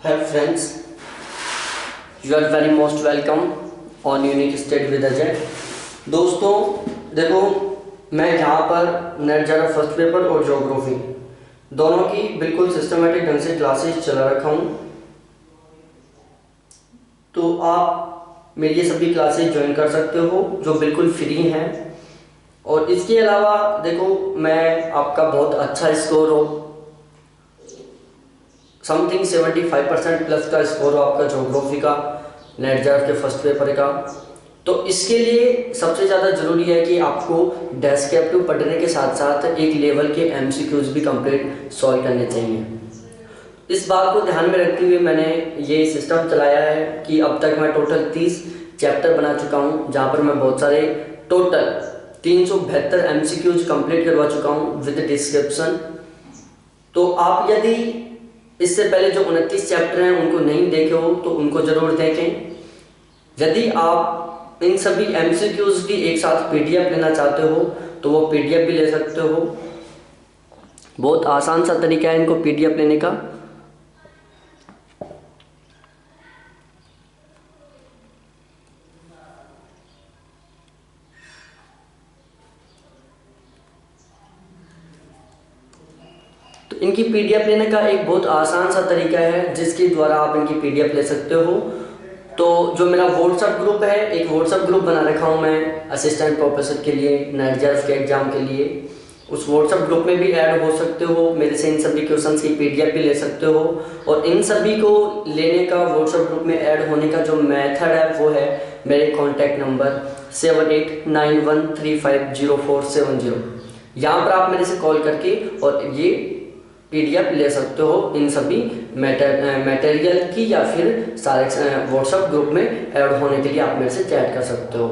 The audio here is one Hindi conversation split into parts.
Hi friends, you are very most welcome on Unique State with Ajay। दोस्तों देखो, मैं यहाँ पर नेट ज़रा फर्स्ट पेपर और ज्योग्राफी दोनों की बिल्कुल सिस्टमेटिक ढंग से क्लासेस चला रखा हूँ, तो आप मेरी ये सभी क्लासेस ज्वाइन कर सकते हो जो बिल्कुल फ्री हैं। और इसके अलावा देखो, मैं आपका बहुत अच्छा स्कोर हो, समथिंग 75% प्लस का स्कोर हो आपका ज्योग्राफी का नेट जार के फर्स्ट पेपर का, तो इसके लिए सबसे ज़्यादा ज़रूरी है कि आपको डेस्क्रिप्टिव पढ़ने के साथ साथ एक लेवल के एमसीक्यूज भी कंप्लीट सॉल्व करने चाहिए। इस बात को ध्यान में रखते हुए मैंने ये सिस्टम चलाया है कि अब तक मैं टोटल 30 चैप्टर बना चुका हूँ, जहाँ पर मैं बहुत सारे टोटल 372 एमसीक्यूज कंप्लीट करवा चुका हूँ विद डिस्क्रिप्शन। तो आप यदि इससे पहले जो 29 चैप्टर हैं उनको नहीं देखे हो तो उनको ज़रूर देखें। यदि आप इन सभी एमसीक्यूज की एक साथ पीडीएफ लेना चाहते हो तो वो पीडीएफ भी ले सकते हो। बहुत आसान सा तरीका है इनको पीडीएफ लेने का। तो इनकी पीडीएफ लेने का एक बहुत आसान सा तरीका है जिसके द्वारा आप इनकी पीडीएफ ले सकते हो। तो जो मेरा व्हाट्सएप ग्रुप है, एक व्हाट्सएप ग्रुप बना रखा हूँ मैं असिस्टेंट प्रोफेसर के लिए, नेट जेआरएफ के एग्जाम के लिए। उस व्हाट्सएप ग्रुप में भी ऐड हो सकते हो, मेरे से इन सभी क्वेश्चंस की पीडीएफ भी ले सकते हो। और इन सभी को लेने का, व्हाट्सएप ग्रुप में ऐड होने का जो मेथड है वो है मेरे कॉन्टैक्ट नंबर 7891350470। यहाँ पर आप मेरे से कॉल करके और ये पीडीएफ ले सकते हो इन सभी मटेरियल की, या फिर सारे व्हाट्सएप ग्रुप में ऐड होने के लिए आप मेरे से चैट कर सकते हो।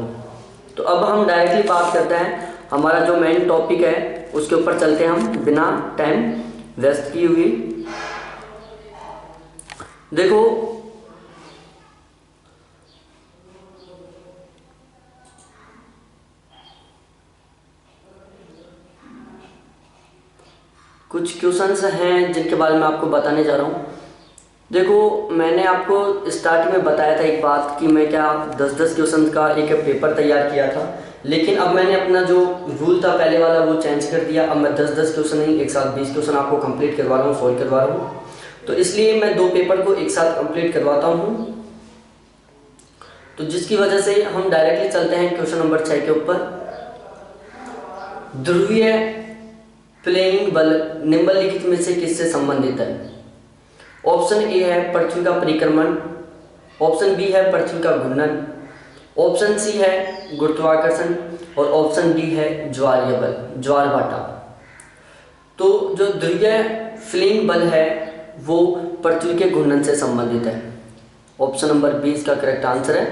तो अब हम डायरेक्टली बात करते हैं, हमारा जो मेन टॉपिक है उसके ऊपर चलते हैं हम बिना टाइम वेस्ट किए हुए। देखो, कुछ क्वेश्चंस हैं जिनके बारे में आपको बताने जा रहा हूँ। देखो, मैंने आपको स्टार्ट में बताया था एक बात कि मैं क्या 10-10 क्वेश्चन का एक पेपर तैयार किया था, लेकिन अब मैंने अपना जो रूल था पहले वाला वो चेंज कर दिया। अब मैं 10-10 क्वेश्चन नहीं, एक साथ 20 क्वेश्चन आपको कंप्लीट करवा रहा हूँ, सॉल्व करवा रहा हूँ। तो इसलिए मैं 2 पेपर को एक साथ कंप्लीट करवाता हूँ, तो जिसकी वजह से हम डायरेक्टली चलते हैं क्वेश्चन नंबर 6 के ऊपर। ध्रुवीय फ्लेइंग बल निम्नलिखित में से किससे संबंधित है? ऑप्शन ए है पृथ्वी का परिक्रमण, ऑप्शन बी है पृथ्वी का घूर्णन, ऑप्शन सी है गुरुत्वाकर्षण और ऑप्शन डी है ज्वारीय बल, ज्वारभाटा। तो जो ध्रुवीय फ्लेइंग बल है वो पृथ्वी के घूर्णन से संबंधित है। ऑप्शन नंबर बी इसका करेक्ट आंसर है,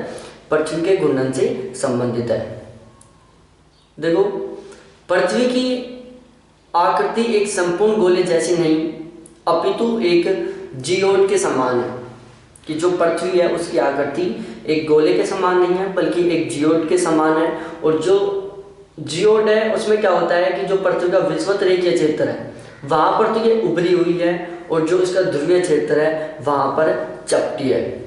पृथ्वी के घूर्णन से संबंधित है। देखो, पृथ्वी की आकृति एक संपूर्ण गोले जैसी नहीं अपितु एक जियोड के समान है, कि जो पृथ्वी है उसकी आकृति एक गोले के समान नहीं है बल्कि एक जियोड के समान है। और जो जियोड है उसमें क्या होता है कि जो पृथ्वी का विषुवत रेखीय क्षेत्र है वहाँ पर तो ये उभरी हुई है, और जो इसका ध्रुवीय क्षेत्र है वहाँ पर चपटी है।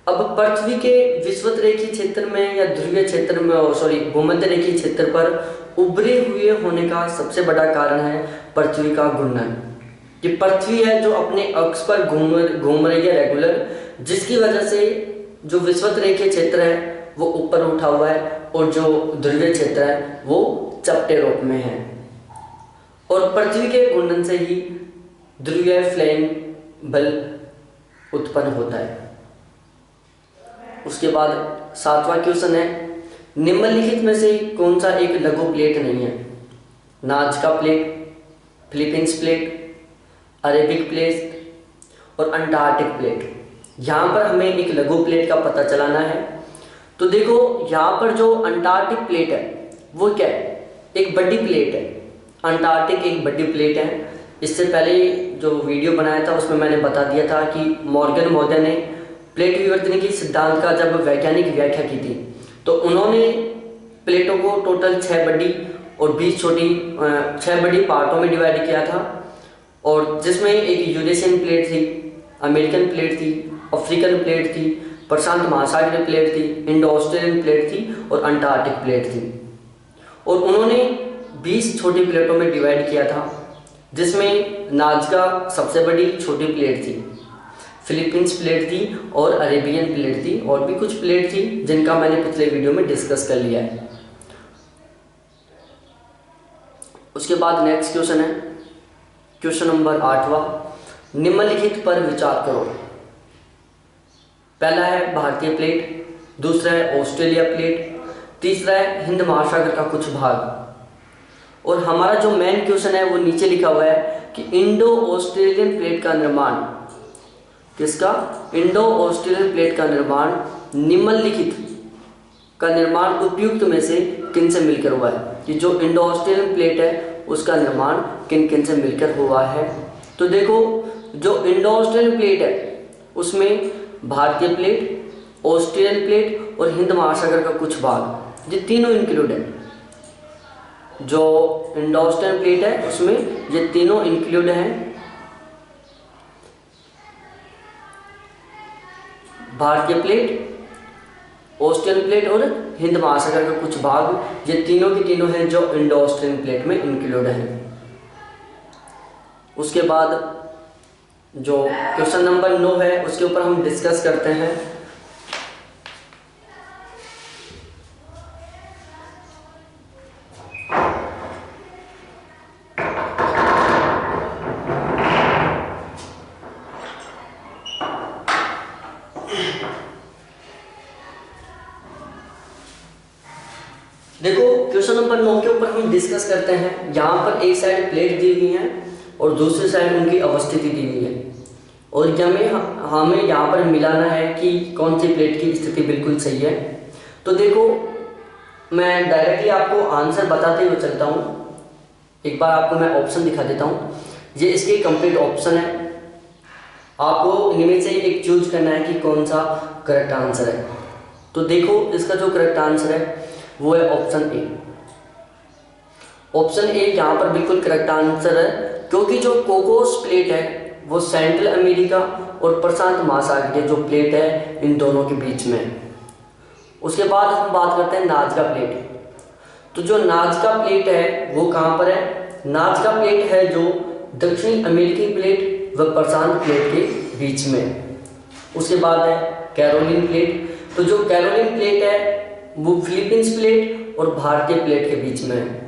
अब पृथ्वी के विषुवत रेखीय क्षेत्र में या ध्रुवीय क्षेत्र में, सॉरी, भूमध्य रेखीय क्षेत्र पर उभरे हुए होने का सबसे बड़ा कारण है पृथ्वी का घूर्णन, कि पृथ्वी है जो अपने अक्ष पर घूम रही है रेगुलर, जिसकी वजह से जो विषुवत रेखीय क्षेत्र है वो ऊपर उठा हुआ है और जो ध्रुवीय क्षेत्र है वो चपटे रूप में है। और पृथ्वी के घूर्णन से ही ध्रुवीय फ्लेइंग बल उत्पन्न होता है। उसके बाद 7वां क्वेश्चन है, निम्नलिखित में से कौन सा एक लघु प्लेट नहीं है? नाजका plate, Philippines plate, Arabic plate और अंटार्कटिक प्लेट। यहाँ पर हमें एक लघु प्लेट का पता चलाना है। तो देखो, यहाँ पर जो अंटार्कटिक प्लेट है वो क्या है? एक बड़ी प्लेट है। अंटार्कटिक एक बड़ी प्लेट है। इससे पहले जो वीडियो बनाया था उसमें मैंने बता दिया था कि मॉर्गन महोदय ने प्लेट विवर्तन की सिद्धांत का जब वैज्ञानिक व्याख्या की थी तो उन्होंने प्लेटों को टोटल 6 बड़ी और 20 छोटी 6 बड़ी पार्टों में डिवाइड किया था, और जिसमें एक यूरेशियन प्लेट थी, अमेरिकन प्लेट थी, अफ्रीकन प्लेट थी, प्रशांत महासागरीय प्लेट थी, इंडो ऑस्ट्रेलियन प्लेट थी और अंटार्कटिक प्लेट थी। और उन्होंने 20 छोटी प्लेटों में डिवाइड किया था, जिसमें नाज़का सबसे बड़ी छोटी प्लेट थी, फिलीपींस प्लेट थी और अरेबियन प्लेट थी, और भी कुछ प्लेट थी जिनका मैंने पिछले वीडियो में डिस्कस कर लिया है। उसके बाद नेक्स्ट क्वेश्चन है क्वेश्चन नंबर 8वां, निम्नलिखित पर विचार करो। पहला है भारतीय प्लेट, दूसरा है ऑस्ट्रेलिया प्लेट, तीसरा है हिंद महासागर का कुछ भाग। और हमारा जो मेन क्वेश्चन है वो नीचे लिखा हुआ है कि इंडो ऑस्ट्रेलियन प्लेट का निर्माण, किसका? इंडो ऑस्ट्रेलियन प्लेट का निर्माण निम्नलिखित का निर्माण उपयुक्त में से किन से मिलकर हुआ है, कि जो इंडो ऑस्ट्रेलियन प्लेट है उसका निर्माण किन किन से मिलकर हुआ है। तो देखो, जो इंडो ऑस्ट्रेलियन प्लेट है उसमें भारतीय प्लेट, ऑस्ट्रेलियन प्लेट और हिंद महासागर का कुछ भाग, ये तीनों इंक्लूड है। जो इंडो ऑस्ट्रेलियन प्लेट है उसमें ये तीनों इंक्लूड हैं, भारतीय प्लेट, ऑस्ट्रेलियन प्लेट और हिंद महासागर का कुछ भाग, ये तीनों के तीनों हैं जो इंडो ऑस्ट्रेलियन प्लेट में इंक्लूड हैं। उसके बाद जो क्वेश्चन नंबर 9 है उसके ऊपर हम डिस्कस करते हैं। देखो, क्वेश्चन नंबर 9 के ऊपर हम डिस्कस करते हैं। यहाँ पर एक साइड प्लेट दी हुई है और दूसरी साइड उनकी अवस्थिति दी हुई है, और हमें यहाँ पर मिलाना है कि कौन सी प्लेट की स्थिति बिल्कुल सही है। तो देखो, मैं डायरेक्टली आपको आंसर बताते हुए चलता हूँ। एक बार आपको मैं ऑप्शन दिखा देता हूँ। ये इसके कंप्लीट ऑप्शन है, आपको इनमें से एक चूज करना है कि कौन सा करेक्ट आंसर है। तो देखो, इसका जो करेक्ट आंसर है वो है ऑप्शन ए। ऑप्शन ए यहाँ पर बिल्कुल करेक्ट आंसर है, क्योंकि जो कोकोस प्लेट है वो सेंट्रल अमेरिका और प्रशांत महासागरीय जो प्लेट है इन दोनों के बीच में। उसके बाद हम बात करते हैं नाज़का प्लेट। तो जो नाज़का प्लेट है वो कहाँ पर है? नाज़का प्लेट है जो दक्षिणी अमेरिकी प्लेट व प्रशांत प्लेट के बीच में। उसके बाद है कैरोलिन प्लेट। तो जो कैरोलिन प्लेट है वो फिलीपींस प्लेट और भारतीय प्लेट के बीच में है।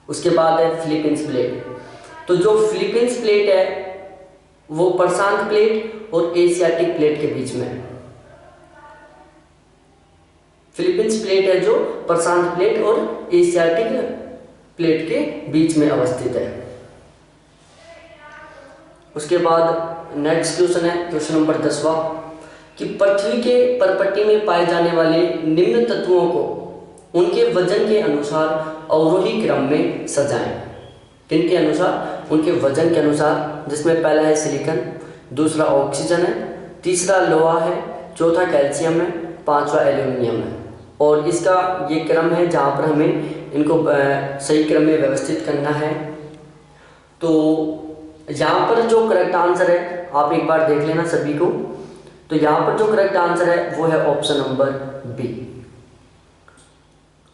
उसके बाद है फिलीपींस प्लेट। तो जो फिलीपींस प्लेट है वो प्रशांत प्लेट और एशियाटिक प्लेट के बीच में है। फिलीपींस प्लेट है जो प्रशांत प्लेट और एशियाटिक प्लेट के बीच में अवस्थित है। उसके बाद नेक्स्ट क्वेश्चन है क्वेश्चन नंबर 10वां, कि पृथ्वी के परपट्टी में पाए जाने वाले निम्न तत्वों को उनके वजन के अनुसार अवरोही क्रम में सजाएं। किनके अनुसार? उनके वजन के अनुसार, जिसमें पहला है सिलिकॉन, दूसरा ऑक्सीजन है, तीसरा लोहा है, चौथा कैल्शियम है, पांचवा एल्यूमिनियम है। और इसका ये क्रम है जहाँ पर हमें इनको सही क्रम में व्यवस्थित करना है। तो यहाँ पर जो करेक्ट आंसर है आप एक बार देख लेना सभी को। तो यहाँ पर जो करेक्ट आंसर है वो है option number B.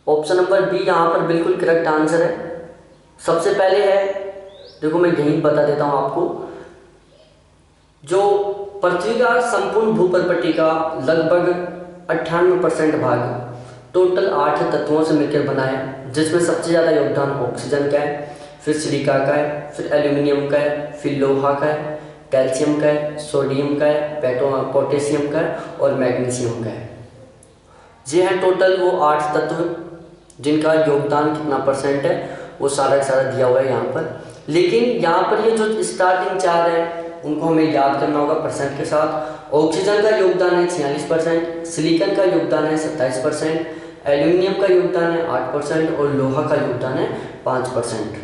Option number B यहाँ पर बिल्कुल करेक्ट आंसर है। सबसे पहले है, देखो मैं यहीं बता देता हूँ आपको, जो पृथ्वी का संपूर्ण भूपरिपट्टी का लगभग 98% भाग टोटल 8 तत्वों से मिलकर बना है, जिसमें सबसे ज़्यादा योगदान ऑक्सीजन का है, फिर सिलिका का है, फिर एल्यूमिनियम का है, फिर लोहा का है, कैल्शियम का है, सोडियम का है, पोटेशियम का है और मैग्नीशियम का है। ये हैं टोटल वो 8 तत्व जिनका योगदान कितना परसेंट है वो सारा का सारा दिया हुआ है यहाँ पर। लेकिन यहाँ पर ये जो स्टार्टिंग 4 है उनको हमें याद करना होगा परसेंट के साथ। ऑक्सीजन का योगदान है 46%, सिलिकॉन का योगदान है 27%, एल्यूमिनियम का योगदान है 8% और लोहा का योगदान है 5%।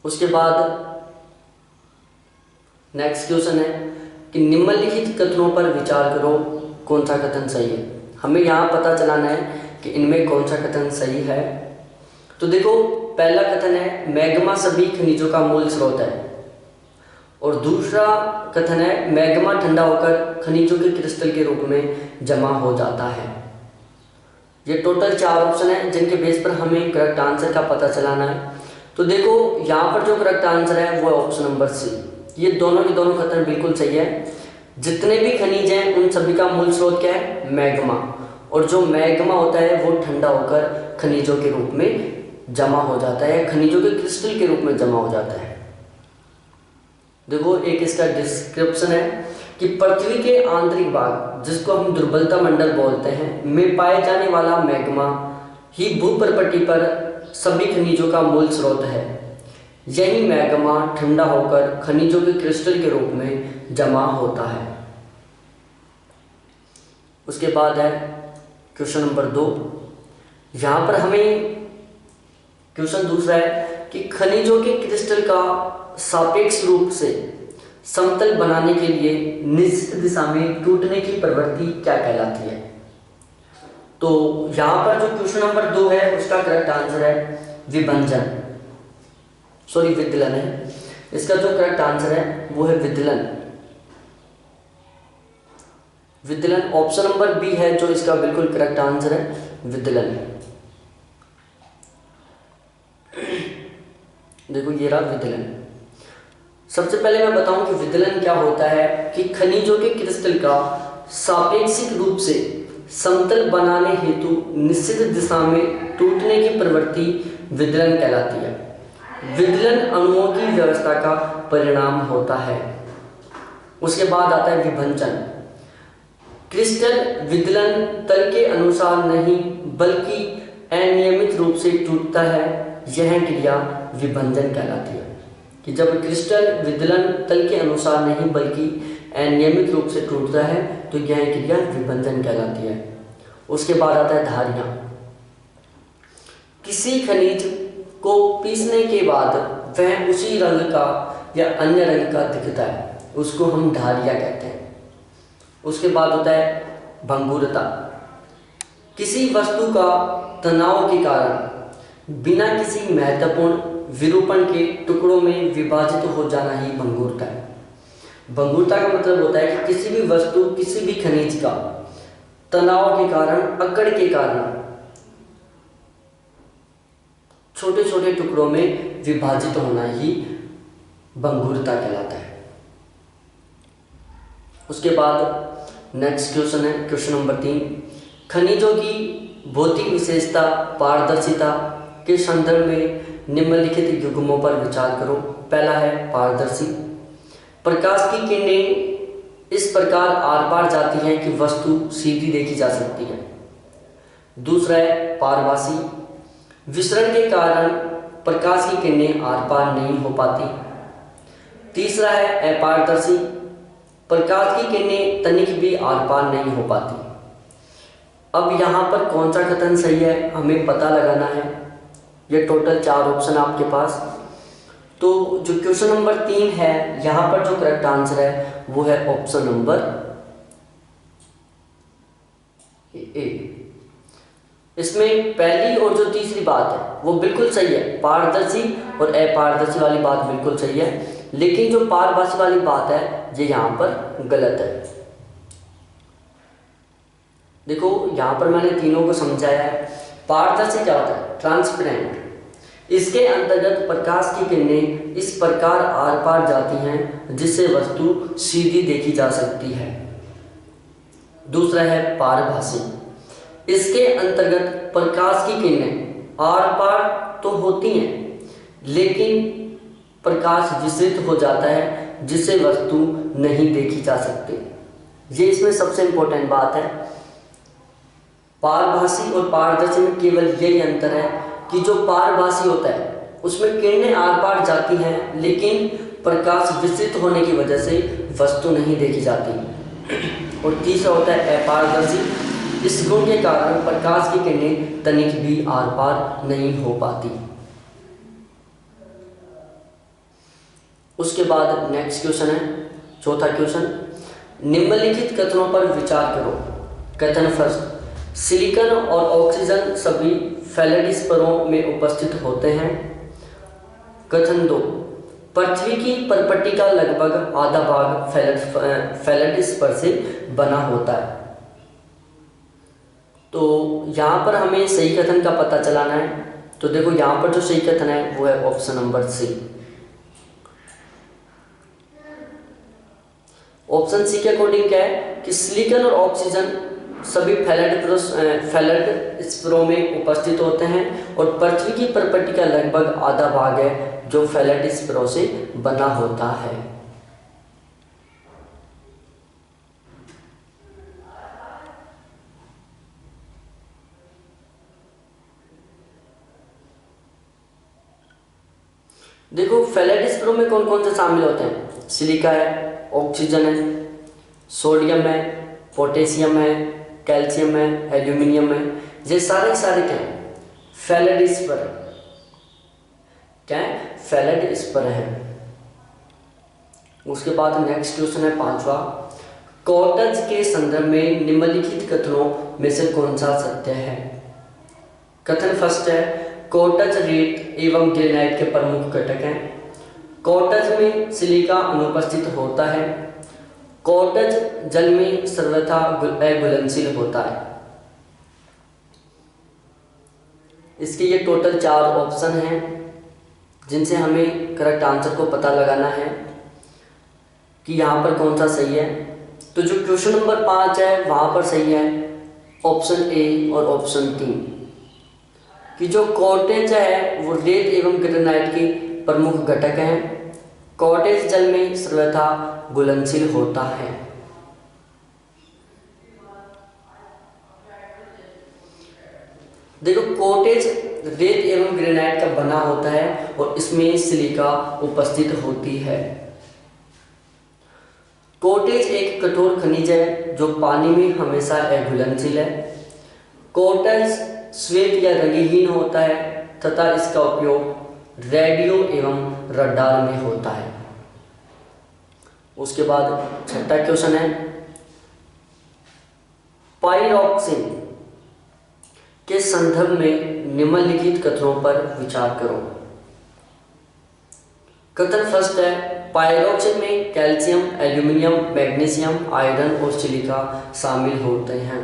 उसके बाद नेक्स्ट क्वेश्चन है कि निम्नलिखित कथनों पर विचार करो, कौन सा कथन सही है। हमें यहाँ पता चलाना है कि इनमें कौन सा कथन सही है। तो देखो, पहला कथन है मैग्मा सभी खनिजों का मूल स्रोत है। और दूसरा कथन है मैग्मा ठंडा होकर खनिजों के क्रिस्टल के रूप में जमा हो जाता है। ये टोटल 4 ऑप्शन है जिनके बेस पर हमें करेक्ट आंसर का पता चलाना है। तो देखो यहाँ पर जो करेक्ट आंसर है वो है ऑप्शन नंबर सी। ये दोनों के दोनों कथन बिल्कुल सही है। जितने भी खनिज हैं उन सभी का मूल स्रोत क्या है? मैग्मा। और जो मैग्मा होता है वो ठंडा होकर खनिजों के रूप में जमा हो जाता है, खनिजों के क्रिस्टल के रूप में जमा हो जाता है। देखो एक इसका डिस्क्रिप्शन है कि पृथ्वी के आंतरिक भाग, जिसको हम दुर्बलता मंडल बोलते हैं, में पाए जाने वाला मैग्मा ही भूप्रपटि पर सभी खनिजों का मूल स्रोत है। यही मैग्मा ठंडा होकर खनिजों के क्रिस्टल के रूप में जमा होता है। उसके बाद है क्वेश्चन नंबर 2। यहाँ पर हमें क्वेश्चन दूसरा है कि खनिजों के क्रिस्टल का सापेक्ष रूप से समतल बनाने के लिए निश्चित दिशा में टूटने की प्रवृत्ति क्या कहलाती है? तो यहाँ पर जो क्वेश्चन नंबर 2 है उसका करेक्ट आंसर है विभंजन, सॉरी विदलन है। इसका जो करेक्ट आंसर है वो है विदलन। विदलन ऑप्शन नंबर बी है जो इसका बिल्कुल करेक्ट आंसर है, विदलन। देखो ये रहा विदलन। सबसे पहले मैं बताऊं कि विदलन क्या होता है कि खनिजों के क्रिस्टल का सापेक्षिक रूप से समतल बनाने हेतु निश्चित दिशा में टूटने की प्रवृत्ति विदलन कहलाती है। विदलन अणुओं की व्यवस्था का परिणाम होता है। उसके बाद आता है विभंजन। क्रिस्टल विदलन तल के अनुसार नहीं बल्कि अनियमित रूप से टूटता है, यह क्रिया विभंजन कहलाती है। कि जब क्रिस्टल विदलन तल के अनुसार नहीं बल्कि अनियमित रूप से टूटता है तो यह क्रिया विभंजन कहलाती है। उसके बाद आता है धारियां। किसी खनिज को पीसने के बाद वह उसी रंग का या अन्य रंग का दिखता है, उसको हम धारियां कहते हैं। उसके बाद होता है भंगुरता। किसी वस्तु का तनाव के कारण बिना किसी महत्वपूर्ण विरूपण के टुकड़ों में विभाजित हो जाना ही भंगुरता है। भंगुरता का मतलब होता है कि किसी भी वस्तु, किसी भी खनिज का तनाव के कारण, अकड़ के कारण छोटे छोटे टुकड़ों में विभाजित होना ही भंगुरता कहलाता है। उसके बाद नेक्स्ट क्वेश्चन है क्वेश्चन नंबर 3। खनिजों की भौतिक विशेषता पारदर्शिता के संदर्भ में निम्नलिखित युग्मों पर विचार करो। पहला है पारदर्शी। प्रकाश की किरणें इस प्रकार आर पार जाती हैं कि वस्तु सीधी देखी जा सकती है। दूसरा है पारभासी। विसरण के कारण प्रकाश की किरणें आर पार नहीं हो पाती। तीसरा है अपारदर्शी। प्रकाश की किरणें तनिक भी आर पार नहीं हो पाती। अब यहाँ पर कौन सा कथन सही है हमें पता लगाना है। ये टोटल 4 ऑप्शन आपके पास। तो जो क्वेश्चन नंबर 3 है यहाँ पर जो करेक्ट आंसर है वो है ऑप्शन नंबर ए। इसमें पहली और जो तीसरी बात है वो बिल्कुल सही है। पारदर्शी और अपारदर्शी वाली बात बिल्कुल सही है, लेकिन जो पारभासी वाली बात है ये यहाँ पर गलत है। देखो यहाँ पर मैंने तीनों को समझाया है। पारदर्शी क्या होता है? ट्रांसपेरेंट। इसके अंतर्गत प्रकाश की किरणें इस प्रकार आर पार जाती हैं जिससे वस्तु सीधी देखी जा सकती है। दूसरा है पारभासी। इसके अंतर्गत प्रकाश की किरणें आर पार तो होती हैं लेकिन प्रकाश विसरित हो जाता है जिससे वस्तु नहीं देखी जा सकती। ये इसमें सबसे इंपॉर्टेंट बात है। पारभासी और पारदर्शी में केवल यही अंतर है कि जो पारभासी होता है उसमें किरणें आर पार जाती हैं लेकिन प्रकाश विसरित होने की वजह से वस्तु नहीं देखी जाती। और तीसरा होता है अपारदर्शी। इस गुण के कारण प्रकाश की किरणें तनिक भी आर पार नहीं हो पाती। उसके बाद नेक्स्ट क्वेश्चन है चौथा क्वेश्चन। निम्नलिखित कथनों पर विचार करो। कथन फर्स्ट, सिलिकॉन और ऑक्सीजन सभी फेल्डेस्परों में उपस्थित होते हैं। कथन 2, पृथ्वी की परपट्टी का लगभग आधा भाग फेलडस्पर से बना होता है। तो यहाँ पर हमें सही कथन का पता चलाना है। तो देखो यहाँ पर जो सही कथन है वो है option number C. Option C के अकॉर्डिंग क्या है कि सिलिकॉन और ऑक्सीजन सभी फेलडस्परों में उपस्थित होते हैं और पृथ्वी की परपट्टी का लगभग आधा भाग है जो फेलडस्परों से बना होता है। देखो फेलडस्परों में कौन कौन से शामिल होते हैं? सिलिका है, ऑक्सीजन है, सोडियम है, पोटेशियम है, कैल्शियम है, एल्यूमिनियम है। ये सारे क्या हैं? फेलडस्पर। क्या है? फेलडस्पर है। उसके बाद नेक्स्ट क्वेश्चन है 5वां। कॉर्टेज के संदर्भ में निम्नलिखित कथनों में से कौन सा सत्य है? कथन फर्स्ट है कॉर्टेज रेत एवं ग्रेनाइट के प्रमुख घटक हैं। कॉर्टेज में सिलिका अनुपस्थित होता है। कॉर्टेज जल में सर्वथा अघुलनशील होता है। इसके ये टोटल 4 ऑप्शन हैं जिनसे हमें करेक्ट आंसर को पता लगाना है कि यहाँ पर कौन सा सही है। तो जो क्वेश्चन नंबर 5 है वहाँ पर सही है ऑप्शन ए और ऑप्शन 3 कि जो कॉर्टेज है वो रेत एवं ग्रेनाइट के प्रमुख घटक हैं। कॉर्टेज जल में सर्वथा घुलनशील होता है। देखो कॉर्टेज रेत एवं ग्रेनाइट का बना होता है और इसमें सिलिका उपस्थित होती है। कॉर्टेज एक कठोर खनिज है जो पानी में हमेशा अघुलनशील है। कॉर्टेज श्वेत या रंगहीन होता है तथा इसका उपयोग रेडियो एवं रडार में होता है। उसके बाद 6वां क्वेश्चन है पाइरोक्सिन के संदर्भ में निम्नलिखित कथनों पर विचार करो। कथन फर्स्ट है पाइरोक्सिन में कैल्शियम, एल्यूमिनियम, मैग्नीशियम, आयरन और सिलिका शामिल होते हैं।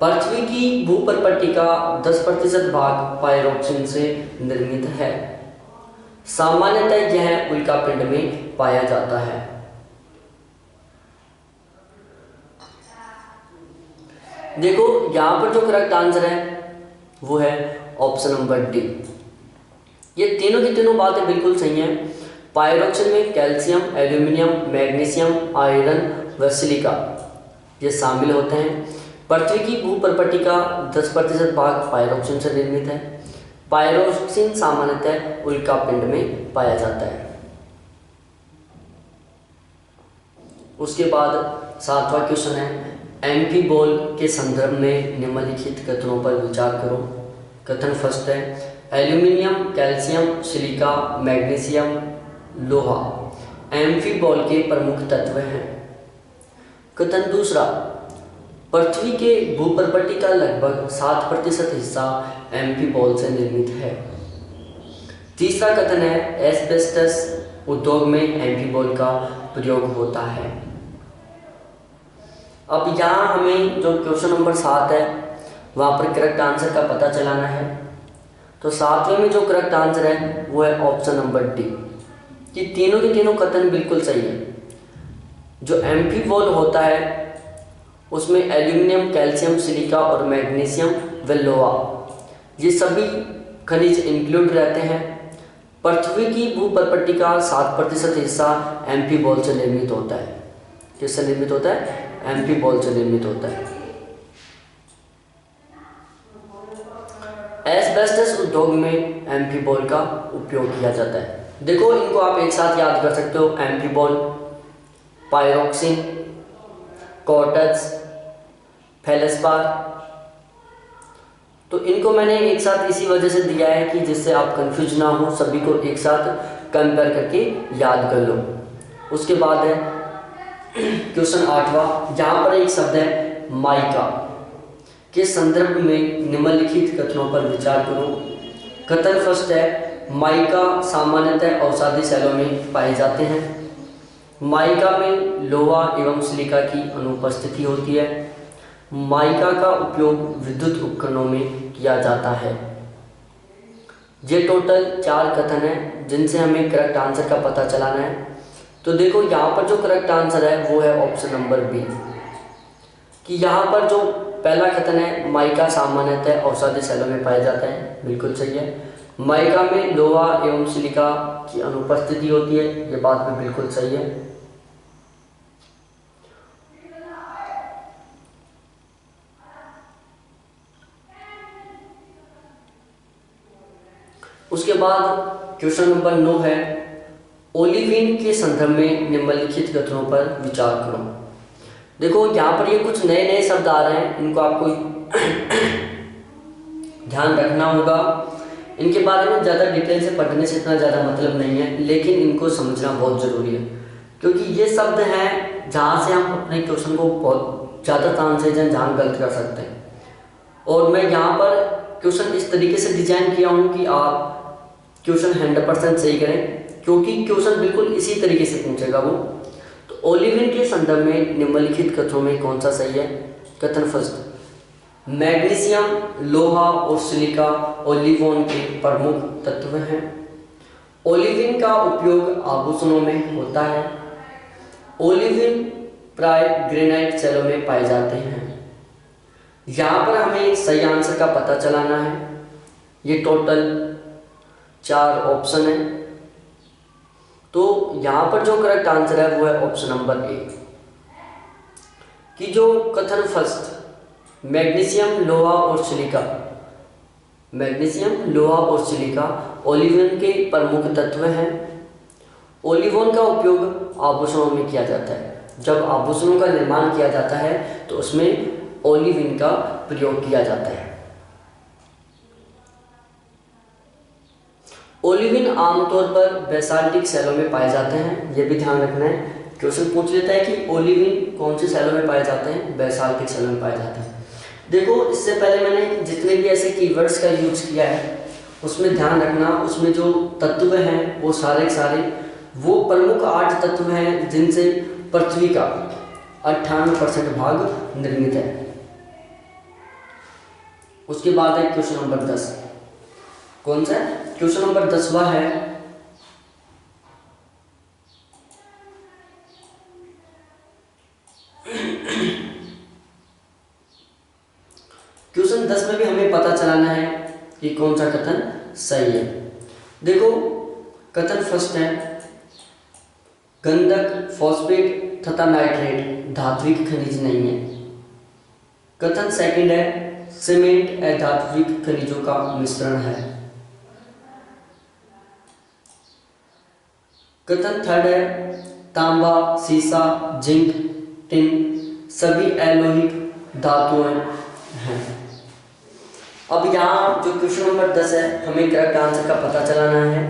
पृथ्वी की भूपरपट्टी का 10% भाग पाइरोक्सिन से निर्मित है। सामान्यतः यह उल्कापिंड में पाया जाता है। देखो यहाँ पर जो करेक्ट आंसर है वो है ऑप्शन नंबर डी। ये तीनों की तीनों बातें बिल्कुल सही हैं। पाइरोक्सिन में कैल्शियम, एल्यूमिनियम, मैग्नीशियम, आयरन व सिलिका ये शामिल होते हैं। पृथ्वी की भूपरपट्टी का 10% भाग पाइरोक्सिन से निर्मित है। पाइरोक्सिन सामान्यतः उल्कापिंड में पाया जाता है। उसके बाद 7वां क्वेश्चन है एम्फीबॉल के संदर्भ में निम्नलिखित कथनों पर विचार करो। कथन फर्स्ट है एल्यूमिनियम, कैल्शियम, सिलिका, मैग्नीशियम, लोहा एम्फीबॉल के प्रमुख तत्व हैं। कथन दूसरा पृथ्वी के भूपरपट्टी का लगभग 7% हिस्सा एम्फीबॉल से निर्मित है। तीसरा कथन है एस्बेस्टस उद्योग में एम्फीबॉल का प्रयोग होता है। अब यहाँ हमें जो क्वेश्चन नंबर 7 है वहाँ पर करेक्ट आंसर का पता चलाना है। तो 7वें में जो करेक्ट आंसर है वो है ऑप्शन नंबर डी कि तीनों के तीनों कथन बिल्कुल सही है। जो एम्फीबॉल होता है उसमें एल्यूमिनियम, कैल्शियम, सिलिका और मैग्नीशियम व लोहा ये सभी खनिज इंक्लूड रहते हैं। पृथ्वी की भूपरपट्टी का 7% हिस्सा एम्फीबॉल से निर्मित होता है। किससे निर्मित होता है? एम्फीबॉल से निर्मित होता है। एस्बेस्टस उद्योग में एम्फीबॉल का उपयोग किया जाता है। देखो इनको आप एक साथ याद कर सकते हो एम्फीबॉल, पाइरोक्सिन, कॉर्टेज, फेल्डस्पार। तो इनको मैंने एक साथ इसी वजह से दिया है कि जिससे आप कंफ्यूज ना हो, सभी को एक साथ कंपेयर करके याद कर लो। उसके बाद है क्वेश्चन 8वां। यहाँ पर एक शब्द है माइका के संदर्भ में निम्नलिखित कथनों पर विचार करो। कथन फर्स्ट है माइका सामान्यतः अवसादी सेलों में पाए जाते हैं। माइका में लोहा एवं सिलिका की अनुपस्थिति होती है। माइका का उपयोग विद्युत उपकरणों में किया जाता है। ये टोटल 4 कथन हैं जिनसे हमें करेक्ट आंसर का पता चलाना है। तो देखो यहाँ पर जो करेक्ट आंसर है वो है ऑप्शन नंबर बी, कि यहाँ पर जो पहला कथन है माइका सामान्यतः अवसादी सेलों में पाया जाता है, बिल्कुल सही है। माइका में लोहा एवं सिलिका की अनुपस्थिति होती है, ये बात भी बिल्कुल सही है। उसके बाद क्वेश्चन नंबर 9 है, ओलिविन के संदर्भ में निम्नलिखित कथनों पर विचार करो। देखो यहाँ पर ये कुछ नए नए शब्द आ रहे हैं, इनको आपको ध्यान रखना होगा। इनके बारे में ज़्यादा डिटेल से पढ़ने से इतना ज़्यादा मतलब नहीं है, लेकिन इनको समझना बहुत ज़रूरी है, क्योंकि ये शब्द हैं जहाँ से हम अपने क्वेश्चन को बहुत ज़्यादा चांस है जहाँ गलत कर सकते हैं। और मैं यहाँ पर क्वेश्चन इस तरीके से डिजाइन किया हूँ कि आप क्वेश्चन 100% सही करें, क्योंकि क्वेश्चन बिल्कुल इसी तरीके से पूछेगा वो। तो ओलिविन के संदर्भ में निम्नलिखित कथनों में कौन सा सही है? कथन फर्स्ट, मैग्नीशियम, लोहा और सिलिका ओलिवोन के प्रमुख तत्व हैं। ओलिविन का उपयोग आभूषणों में होता है। ओलिविन प्राय ग्रेनाइट सेलों में पाए जाते हैं। यहाँ पर हमें सही आंसर का पता चलाना है। ये टोटल 4 ऑप्शन है, तो यहाँ पर जो करेक्ट आंसर है वो है ऑप्शन नंबर ए, कि जो कथन फर्स्ट मैग्नीशियम, लोहा और सिलिका, मैग्नीशियम, लोहा और सिलिका ओलिविन के प्रमुख तत्व हैं। ओलिवोन का उपयोग आभूषणों में किया जाता है। जब आभूषणों का निर्माण किया जाता है तो उसमें ओलिविन का प्रयोग किया जाता है। ओलिविन आमतौर पर बेसाल्टिक सेलों में पाए जाते हैं, यह भी ध्यान रखना है। क्वेश्चन पूछ लेता है कि ओलिविन कौन से सेलों में पाए जाते हैं? बेसाल्टिक सेलों में पाए जाते हैं। देखो इससे पहले मैंने जितने भी ऐसे कीवर्ड्स का यूज किया है उसमें ध्यान रखना, उसमें जो तत्व हैं वो सारे वो प्रमुख 8 तत्व हैं जिनसे पृथ्वी का 98% भाग निर्मित है। उसके बाद है क्वेश्चन नंबर 10। कौन सा? क्वेश्चन नंबर 10वां है, क्वेश्चन 10 में भी हमें पता चलाना है कि कौन सा कथन सही है। देखो कथन फर्स्ट है, गंधक, फॉस्फेट तथा नाइट्रेट धात्विक खनिज नहीं है। कथन सेकंड है, सीमेंट अधात्विक खनिजों का मिश्रण है। कथन थर्ड है, तांबा, सीसा, जिंक, टिन सभी अलोहिक धातुएं हैं। अब यहाँ जो क्वेश्चन नंबर 10 है हमें करेक्ट आंसर का पता चलाना है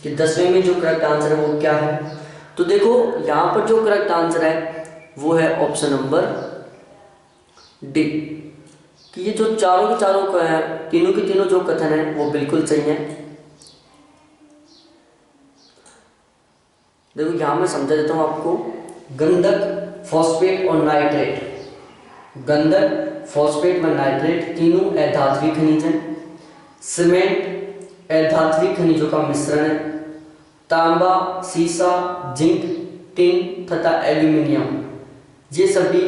कि 10वें में जो करेक्ट आंसर है वो क्या है। तो देखो यहाँ पर जो करेक्ट आंसर है वो है ऑप्शन नंबर डी, कि ये जो चारों के चारों तीनों के तीनों जो कथन है वो बिल्कुल सही है। देखो यहाँ मैं समझा देता हूँ आपको, गंधक, फॉस्फेट और नाइट्रेट, गंधक, फॉस्फेट व नाइट्रेट तीनों अधात्विक खनिज हैं। सीमेंट अधात्विक खनिजों का मिश्रण है। तांबा, सीसा, जिंक, टिन तथा एल्यूमिनियम ये सभी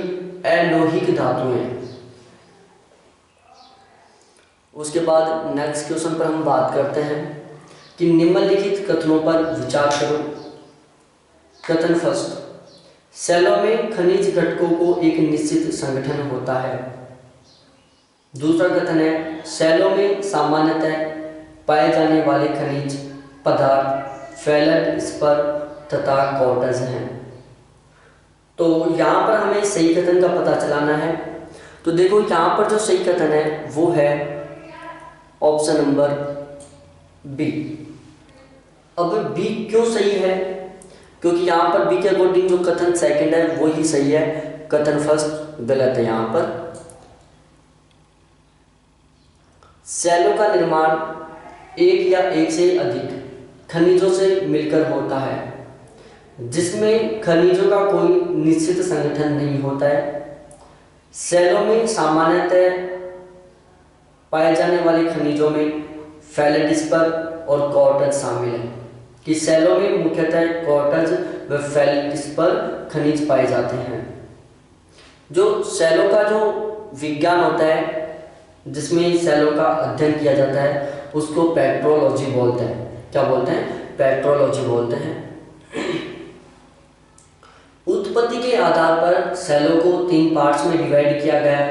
अलोहिक धातु हैं। उसके बाद नेक्स्ट क्वेश्चन पर हम बात करते हैं कि निम्नलिखित कथनों पर विचार करो। कथन फर्स्ट, सेलों में खनिज घटकों को एक निश्चित संगठन होता है। दूसरा कथन है, सेलों में सामान्यतः पाए जाने वाले खनिज पदार्थ फेलट, स्पर तथा कॉर्टज हैं। तो यहाँ पर हमें सही कथन का पता चलाना है। तो देखो यहाँ पर जो सही कथन है वो है ऑप्शन नंबर बी। अब बी क्यों सही है? क्योंकि यहाँ पर बी के अकॉर्डिंग जो कथन सेकंड है वो ही सही है, कथन फर्स्ट गलत है। यहाँ पर सेलों का निर्माण एक या एक से अधिक खनिजों से मिलकर होता है, जिसमें खनिजों का कोई निश्चित संगठन नहीं होता है। सेलों में सामान्यतः पाए जाने वाले खनिजों में फेल्डिस्पर और कॉर्टेज शामिल है, कि सेलों में मुख्यतः कॉर्टेज व फेल्डिस्पर खनिज पाए जाते हैं। जो सेलों का जो विज्ञान होता है, जिसमें सेलों का अध्ययन किया जाता है, उसको पेट्रोलॉजी बोलते हैं। क्या बोलते हैं? पेट्रोलॉजी बोलते हैं। उत्पत्ति के आधार पर सेलों को 3 पार्ट्स में डिवाइड किया गया है: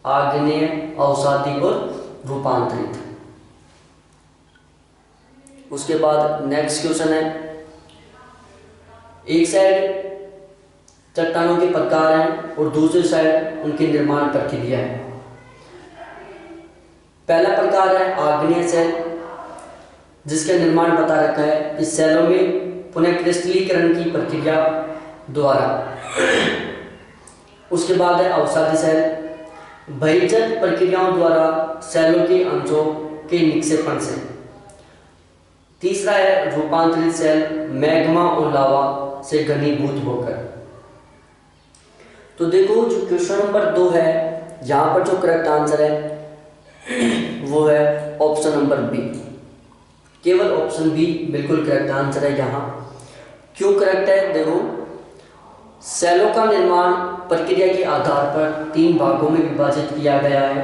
आग्नेय, अवसादी और रूपांतरित। उसके बाद नेक्स्ट क्वेश्चन है, एक साइड चट्टानों के प्रकार हैं और दूसरी साइड उनकी निर्माण प्रक्रिया है। पहला प्रकार है आग्नेय सेल, जिसका निर्माण बता रखा है इस सेलों में पुनः क्रिस्टलीकरण की प्रक्रिया द्वारा। उसके बाद है अवसादी सेल, बहिर्गत प्रक्रियाओं द्वारा सेलों के अंशों के निक्षेपण से। तीसरा है रूपांतरित सेल, मैग्मा और लावा से घनीभूत होकर। तो देखो जो क्वेश्चन नंबर 2 है, यहाँ पर जो करेक्ट आंसर है वो है ऑप्शन नंबर बी। केवल ऑप्शन बी बिल्कुल करेक्ट आंसर है। यहाँ क्यों करेक्ट है? देखो, सेलों का निर्माण प्रक्रिया के आधार पर 3 भागों में विभाजित किया गया है।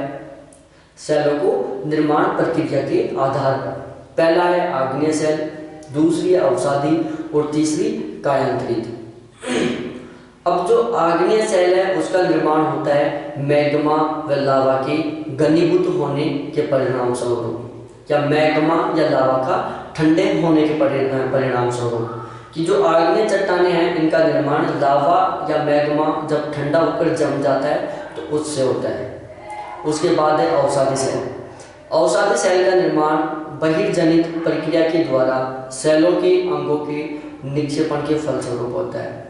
सेलों को निर्माण प्रक्रिया के आधार पर पहला है आग्नेय सेल, दूसरी है अवसादी और तीसरी कायांतरित। अब जो आग्नेय सेल है उसका निर्माण होता है मैग्मा व लावा के घनीभूत होने के परिणाम स्वरूप, या मैग्मा या लावा का ठंडे होने के परिणाम स्वरूप। कि जो आग्नेय चट्टानें हैं इनका निर्माण लावा या मैग्मा जब ठंडा होकर जम जाता है तो उससे होता है। उसके बाद है अवसादी सेल। अवसादी सेल का निर्माण बहिर्जनित प्रक्रिया के द्वारा सेलों के अंगों के निक्षेपण के फलस्वरूप होता है।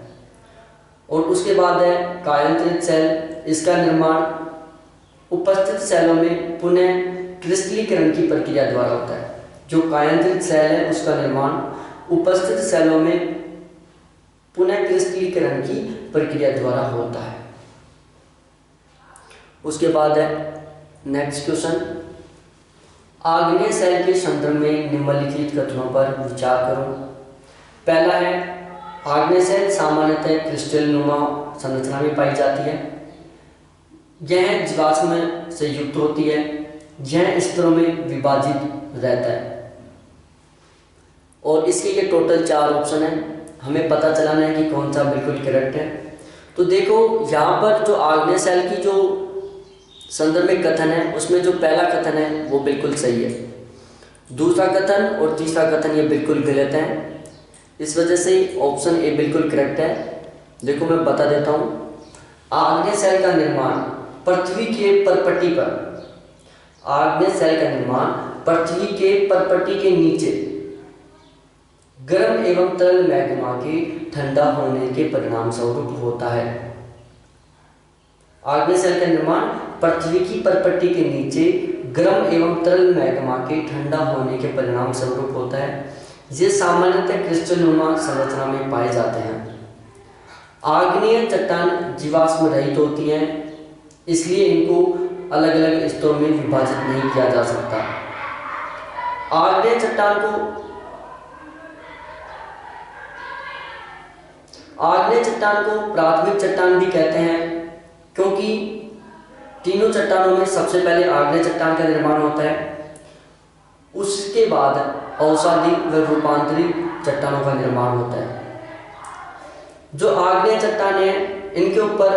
और उसके बाद है कायांतरित सेल। इसका निर्माण उपस्थित सेलों में पुनः क्रिस्टलीकरण की प्रक्रिया द्वारा होता है। जो कायांतरित सेल है उसका निर्माण उपस्थित सेलों में पुनः क्रिस्टलीकरण की प्रक्रिया द्वारा होता है। उसके बाद है नेक्स्ट क्वेश्चन, आग्नेय सेल के संदर्भ में निम्नलिखित कथनों पर विचार करो। पहला है आग्नेय सेल सामान्यतः क्रिस्टल नुमा संरचना में पाई जाती है। यह जीवाश्म से युक्त होती है। यह स्तरों में विभाजित रहता है। और इसके ये टोटल 4 ऑप्शन है। हमें पता चलाना है कि कौन सा बिल्कुल करेक्ट है। तो देखो यहाँ पर जो आग्नेय सेल की जो संदर्भ में कथन है उसमें जो पहला कथन है वो बिल्कुल सही है। दूसरा कथन और तीसरा कथन ये बिल्कुल गलत है। इस वजह से ऑप्शन ए बिल्कुल करेक्ट है। देखो मैं बता देता हूँ। आग्नेय सेल का निर्माण पृथ्वी के परपट्टी पर, आग्नेय सेल का निर्माण पृथ्वी के परपट्टी के नीचे गर्म एवं तरल मैग्मा के ठंडा होने के परिणाम स्वरूप होता है। आग्नेय सेल का निर्माण पृथ्वी की परपट्टी के नीचे गर्म एवं तरल मैग्मा के ठंडा होने के परिणाम स्वरूप होता है। ये सामान्यतः क्रिस्टल नुमा संरचना में पाए जाते हैं। आग्नेय चट्टान जीवाश्म रहित होती हैं, इसलिए इनको अलग अलग स्तरों में विभाजित नहीं किया जा सकता। आग्नेय चट्टान को प्राथमिक चट्टान भी कहते हैं, क्योंकि तीनों चट्टानों में सबसे पहले आग्नेय चट्टान का निर्माण होता है। उसके बाद अवसादी व रूपांतरित चट्टानों का निर्माण होता है। जो आग्नेय चट्टानें हैं इनके ऊपर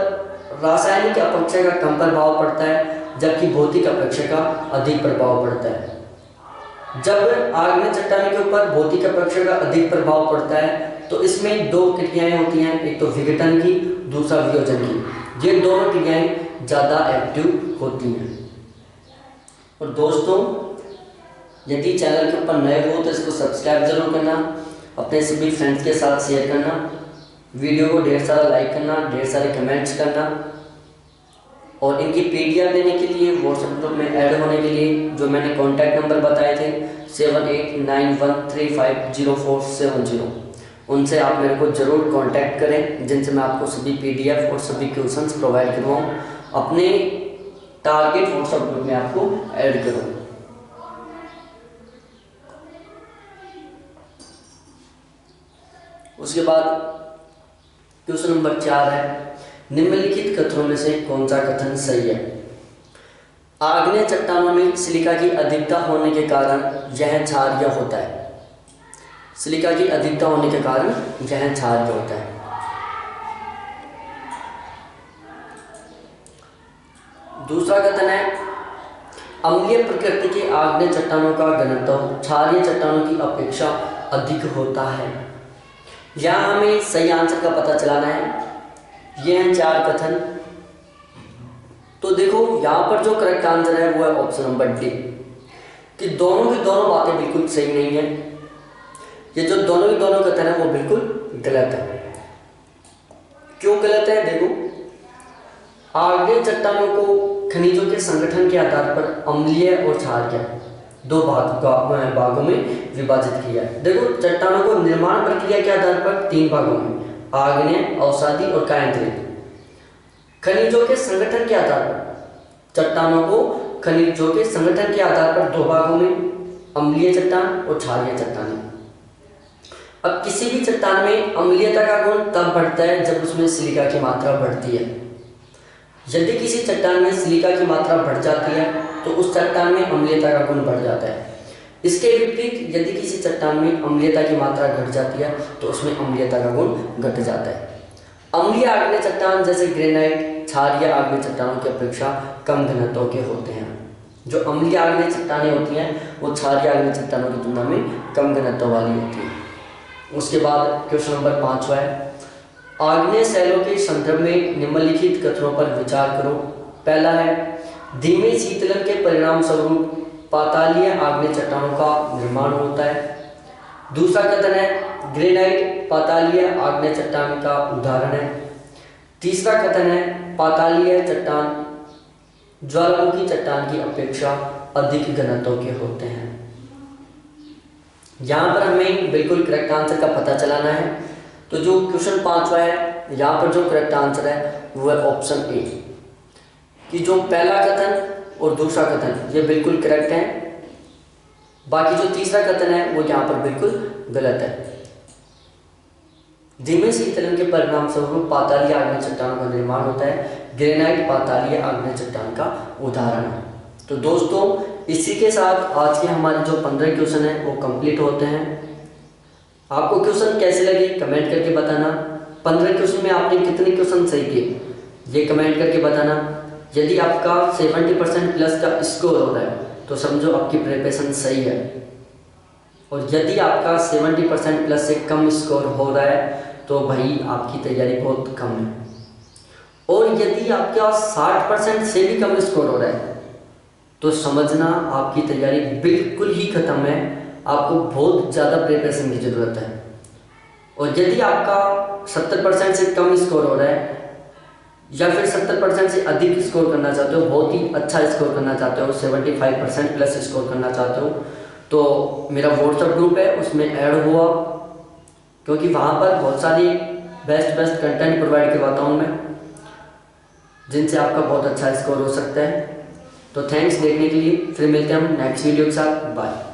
रासायनिक अपेक्षा का कम प्रभाव पड़ता है, जबकि भौतिक अपेक्षा का अधिक प्रभाव पड़ता है। जब आग्नेय चट्टानों के ऊपर भौतिक अपेक्षा का अधिक प्रभाव पड़ता है तो इसमें 2 क्रियाएं होती हैं, एक तो विघटन की, दूसरा वियोजन की। ये दोनों क्रियाएं ज़्यादा एक्टिव होती हैं। और दोस्तों, यदि चैनल के ऊपर नए हो तो इसको सब्सक्राइब जरूर करना, अपने सभी फ्रेंड्स के साथ शेयर करना, वीडियो को ढेर सारा लाइक करना, ढेर सारे कमेंट्स करना और इनकी PDF लेने के लिए, व्हाट्सएप ग्रुप में ऐड होने के लिए जो मैंने कॉन्टैक्ट नंबर बताए थे 7891350470, उनसे आप मेरे को ज़रूर कांटेक्ट करें, जिनसे मैं आपको सभी PDF और सभी क्वेश्चंस प्रोवाइड करवाऊँ, अपने टारगेट व्हाट्सएप ग्रुप में आपको ऐड करूँ। उसके बाद क्वेश्चन नंबर 4 है, निम्नलिखित कथनों में से कौन सा कथन सही है? आग्नेय चट्टानों में सिलिका की अधिकता होने के कारण यह क्षारीय होता है। सिलिका की अधिकता होने के कारण यह क्षारीय होता है। दूसरा कथन है, अम्लीय प्रकृति के आग्नेय चट्टानों का घनत्व क्षारीय चट्टानों की अपेक्षा अधिक होता है। यहाँ हमें सही आंसर का पता चलाना है। ये हैं 4 कथन। तो देखो यहाँ पर जो करेक्ट आंसर है वो है ऑप्शन नंबर डी, कि दोनों की दोनों बातें बिल्कुल सही नहीं है। ये जो दोनों की दोनों कथन है वो बिल्कुल गलत है। क्यों गलत है? देखो, आग्नेय चट्टानों को खनिजों के संगठन के आधार पर अम्लीय और क्षारीय 2 भागों में विभाजित किया है। देखो, चट्टानों को निर्माण प्रक्रिया के आधार पर 3 भागों में, आग्नेय, अवसादी और कायांतरित। खनिजों के संगठन के आधार पर चट्टानों को खनिजों के संगठन के आधार पर 2 भागों में, अम्लीय चट्टान और क्षारीय चट्टान। अब किसी भी चट्टान में अम्लीयता का गुण तब बढ़ता है जब उसमें सिलिका की मात्रा बढ़ती है। यदि किसी चट्टान में सिलिका की मात्रा बढ़ जाती है तो उस चट्टान में अम्लीयता का गुण बढ़ जाता है। इसके विपरीत यदि किसी चट्टान में अम्लीयता की मात्रा घट जाती है तो उसमें अम्लीयता का गुण घट जाता है। अम्लीय आग्नेय चट्टान जैसे ग्रेनाइट क्षारीय आग्नेय चट्टानों की अपेक्षा कम घनत्व के होते हैं। जो अम्लीय आग्नेय चट्टानें होती हैं वो क्षारीय आग्नेय चट्टानों की तुलना में कम घनत्व वाली होती हैं। उसके बाद क्वेश्चन नंबर 5 है, आग्नेय शैलों के संदर्भ में निम्नलिखित कथनों पर विचार करो। पहला है, धीमे शीतलन के परिणाम स्वरूप पातालीय आग्नेय चट्टानों का निर्माण होता है। दूसरा कथन है, ग्रेनाइट पातालीय आग्नेय चट्टान का उदाहरण है। तीसरा कथन है, पातालीय चट्टान ज्वालामुखी चट्टान की अपेक्षा अधिक घनत्व के होते हैं। यहाँ पर हमें बिल्कुल करेक्ट आंसर का पता चलाना है। तो जो क्वेश्चन 5वां है, यहाँ पर जो करेक्ट आंसर है वो है ऑप्शन ए, कि जो पहला कथन और दूसरा कथन ये बिल्कुल करेक्ट है। बाकी जो तीसरा कथन है वो यहाँ पर बिल्कुल गलत है। धीमे शीतलन के परिणाम स्वरूप पातालीय आग्नेय चट्टानों का निर्माण होता है। ग्रेनाइट पातालीय आग्नेय चट्टान का उदाहरण है। तो दोस्तों, इसी के साथ आज के हमारे जो 15 क्वेश्चन हैं वो कंप्लीट होते हैं। आपको क्वेश्चन कैसे लगे कमेंट करके बताना। 15 क्वेश्चन में आपने कितने क्वेश्चन सही किए ये कमेंट करके बताना। यदि आपका 70% प्लस का स्कोर हो रहा है तो समझो आपकी प्रिपरेशन सही है, और यदि आपका 70% प्लस से कम स्कोर हो रहा है तो भाई आपकी तैयारी बहुत कम है। और यदि आपका 60% से भी कम स्कोर हो रहा है तो समझना आपकी तैयारी बिल्कुल ही खत्म है, आपको बहुत ज़्यादा प्रिपरेशन की ज़रूरत है। और यदि आपका 70% से कम स्कोर हो रहा है या फिर 70% से अधिक स्कोर करना चाहते हो, बहुत ही अच्छा स्कोर करना चाहते हो, 75% प्लस स्कोर करना चाहते हो, तो मेरा व्हाट्सएप ग्रुप है उसमें ऐड हुआ, क्योंकि वहाँ पर बहुत सारी बेस्ट कंटेंट प्रोवाइड करवाता हूँ मैं, जिनसे आपका बहुत अच्छा स्कोर हो सकता है। तो थैंक्स देखने के लिए। फिर मिलते हैं हम नेक्स्ट वीडियो के साथ। बाय।